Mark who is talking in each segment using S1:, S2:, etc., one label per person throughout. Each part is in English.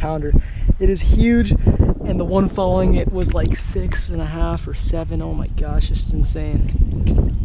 S1: pounder. It is huge, and the one following it was like 6.5 or 7. Oh my gosh, this is insane.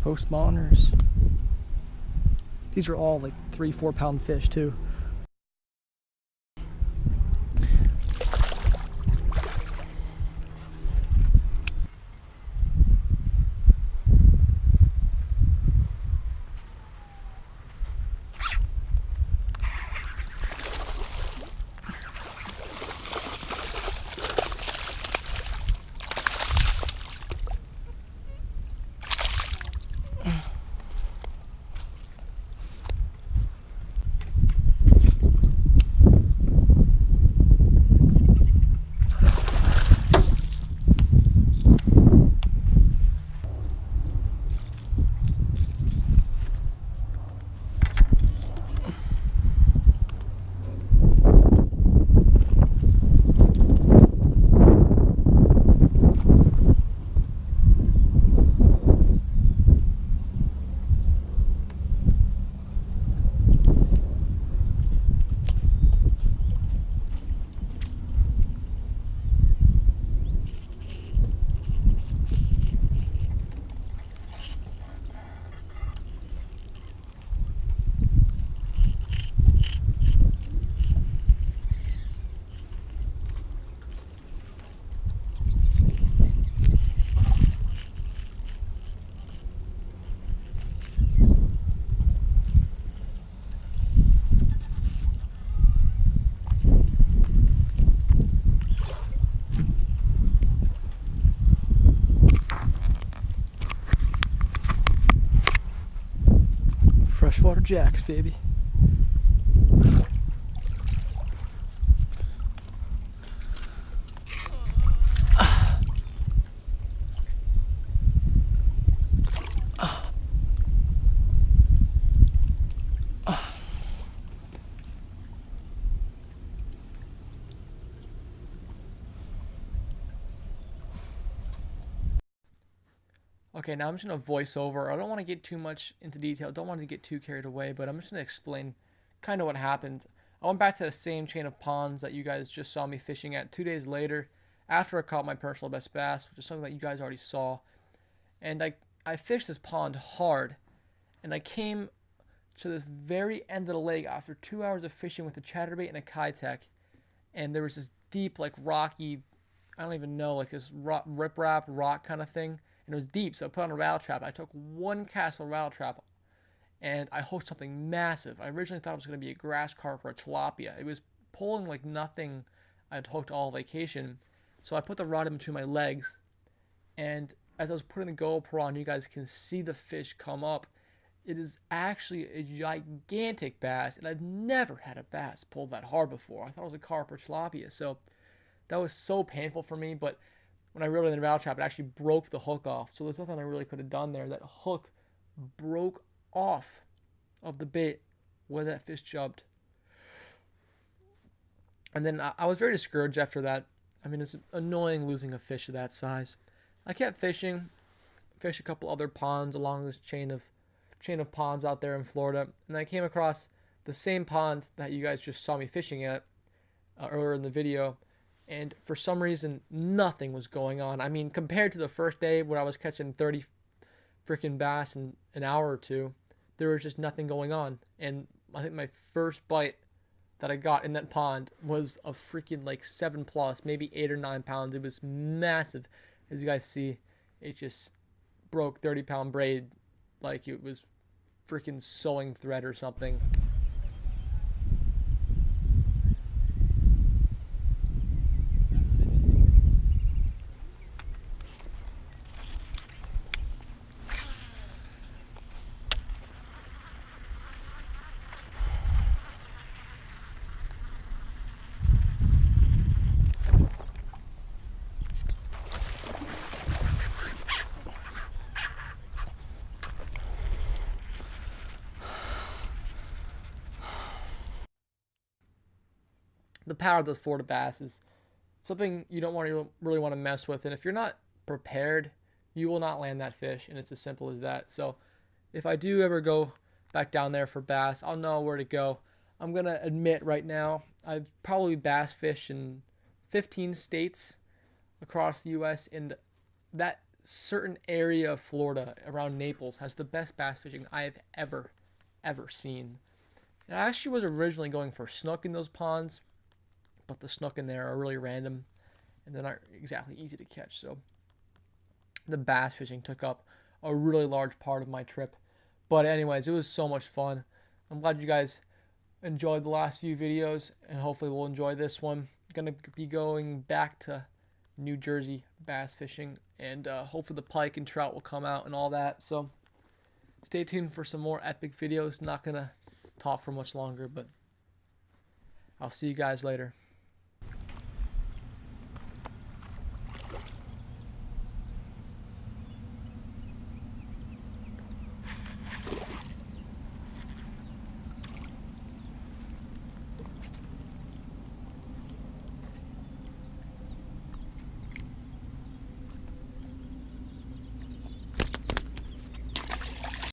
S1: Post spawners. These are all like 3-4 pound fish too. Freshwater jacks, baby. Okay, now I'm just going to voice over. I don't want to get too much into detail. Don't want to get too carried away, but I'm just going to explain kind of what happened. I went back to the same chain of ponds that you guys just saw me fishing at 2 days later after I caught my personal best bass, which is something that you guys already saw. And I fished this pond hard, and I came to this very end of the lake after 2 hours of fishing with a chatterbait and a Kitech, and there was this deep, like rocky, I don't even know, like this riprap rock kind of thing. And it was deep, so I put on a rattle trap. I took one cast of a rattle trap, and I hooked something massive. I originally thought it was going to be a grass carp or a tilapia. It was pulling like nothing I'd hooked all vacation. So I put the rod in between my legs, and as I was putting the GoPro on, you guys can see the fish come up. It is actually a gigantic bass, and I've never had a bass pull that hard before. I thought it was a carp or tilapia, so that was so painful for me, but when I reeled it in the rattle trap, it actually broke the hook off. So there's nothing I really could have done there. That hook broke off of the bait where that fish jumped. And then I was very discouraged after that. I mean, it's annoying losing a fish of that size. I kept fishing, fished a couple other ponds along this chain of ponds out there in Florida, and I came across the same pond that you guys just saw me fishing at earlier in the video. And for some reason, nothing was going on. I mean, compared to the first day when I was catching 30 freaking bass in an hour or two, there was just nothing going on. And I think my first bite that I got in that pond was a freaking like 7+, maybe 8 or 9 pounds. It was massive. As you guys see, it just broke 30-pound braid like it was freaking sewing thread or something. The power of those Florida bass is something you don't really want to mess with, and if you're not prepared, you will not land that fish, and it's as simple as that. So if I do ever go back down there for bass, I'll know where to go. I'm gonna admit right now, I've probably bass fished in 15 states across the U.S., and that certain area of Florida around Naples has the best bass fishing I have ever seen. And I actually was originally going for snook in those ponds, but the snook in there are really random and they're not exactly easy to catch. So the bass fishing took up a really large part of my trip. But anyways, it was so much fun. I'm glad you guys enjoyed the last few videos, and hopefully we'll enjoy this one. I'm going to be going back to New Jersey bass fishing, and hopefully the pike and trout will come out and all that. So stay tuned for some more epic videos. Not going to talk for much longer, but I'll see you guys later.